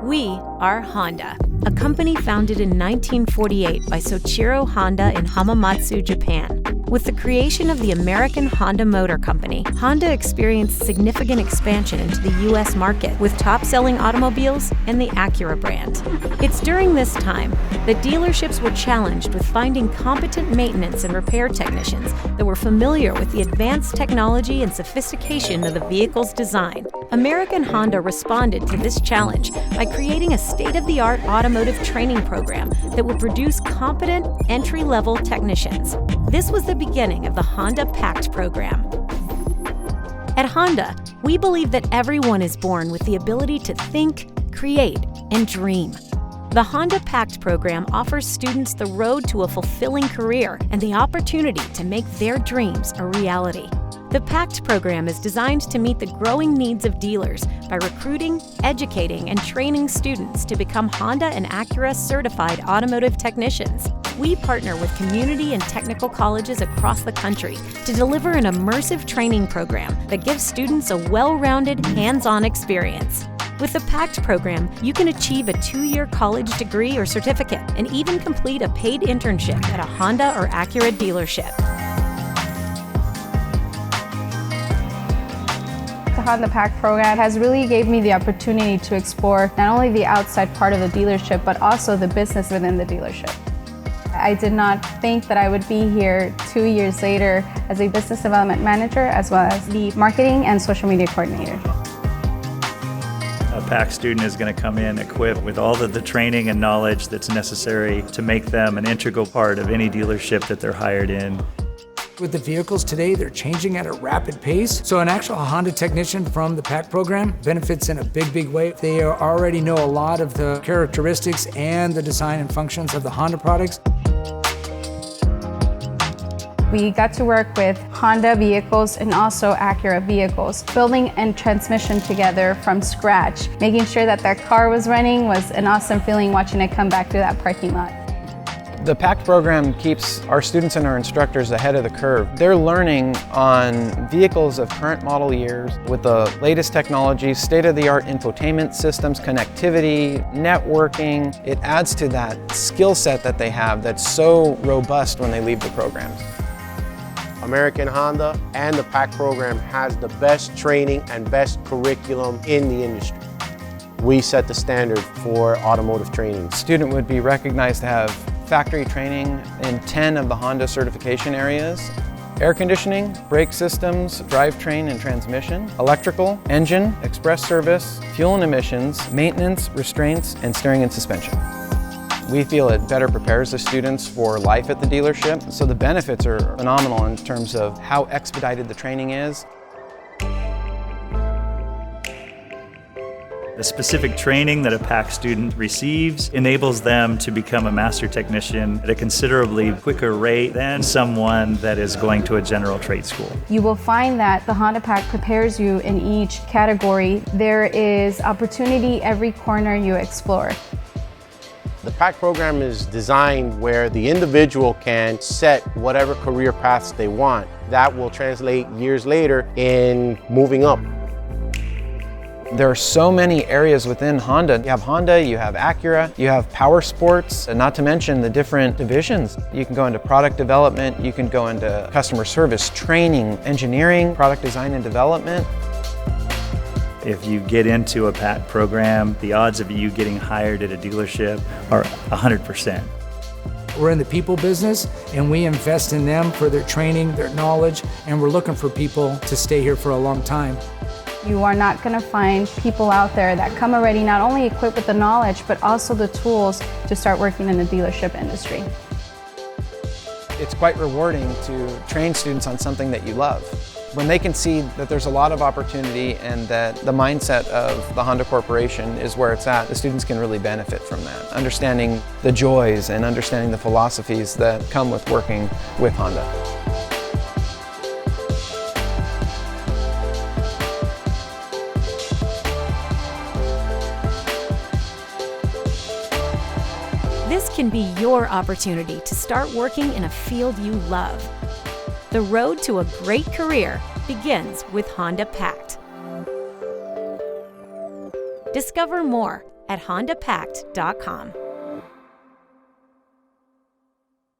We are Honda, a company founded in 1948 by Soichiro Honda in Hamamatsu, Japan. With the creation of the American Honda Motor Company, Honda experienced significant expansion into the U.S. market with top-selling automobiles and the Acura brand. It's during this time that dealerships were challenged with finding competent maintenance and repair technicians that were familiar with the advanced technology and sophistication of the vehicle's design. American Honda responded to this challenge by creating a state-of-the-art automotive training program that would produce competent, entry-level technicians. This was the beginning of the Honda Pact program. At Honda, we believe that everyone is born with the ability to think, create, and dream. The Honda Pact program offers students the road to a fulfilling career and the opportunity to make their dreams a reality. The Pact program is designed to meet the growing needs of dealers by recruiting, educating, and training students to become Honda and Acura certified automotive technicians. We partner with community and technical colleges across the country to deliver an immersive training program that gives students a well-rounded, hands-on experience. With the Pact program, you can achieve a 2-year college degree or certificate and even complete a paid internship at a Honda or Acura dealership. The Honda Pact program has really gave me the opportunity to explore not only the outside part of the dealership, but also the business within the dealership. I did not think that I would be here 2 years later as a business development manager, as well as the marketing and social media coordinator. A Pact student is going to come in equipped with all of the training and knowledge that's necessary to make them an integral part of any dealership that they're hired in. With the vehicles today, they're changing at a rapid pace. So an actual Honda technician from the Pact program benefits in a big way. They already know a lot of the characteristics and the design and functions of the Honda products. We got to work with Honda vehicles and also Acura vehicles, building and transmission together from scratch. Making sure that that car was running was an awesome feeling watching it come back through that parking lot. The Pact program keeps our students and our instructors ahead of the curve. They're learning on vehicles of current model years with the latest technology, state-of-the-art infotainment systems, connectivity, networking. It adds to that skill set that they have that's so robust when they leave the programs. American Honda and the Pact program has the best training and best curriculum in the industry. We set the standard for automotive training. A student would be recognized to have factory training in 10 of the Honda certification areas. Air conditioning, brake systems, drivetrain and transmission, electrical, engine, express service, fuel and emissions, maintenance, restraints, and steering and suspension. We feel it better prepares the students for life at the dealership, so the benefits are phenomenal in terms of how expedited the training is. The specific training that a Pact student receives enables them to become a master technician at a considerably quicker rate than someone that is going to a general trade school. You will find that the Honda Pact prepares you in each category. There is opportunity every corner you explore. The Pact program is designed where the individual can set whatever career paths they want. That will translate years later in moving up. There are so many areas within Honda. You have Honda, you have Acura, you have power sports, and not to mention the different divisions. You can go into product development, you can go into customer service, training, engineering, product design and development. If you get into a Pact program, the odds of you getting hired at a dealership are 100%. We're in the people business and we invest in them for their training, their knowledge, and we're looking for people to stay here for a long time. You are not going to find people out there that come already not only equipped with the knowledge, but also the tools to start working in the dealership industry. It's quite rewarding to train students on something that you love. When they can see that there's a lot of opportunity and that the mindset of the Honda Corporation is where it's at, the students can really benefit from that. Understanding the joys and understanding the philosophies that come with working with Honda. This can be your opportunity to start working in a field you love. The road to a great career begins with Honda Pact. Discover more at hondapact.com.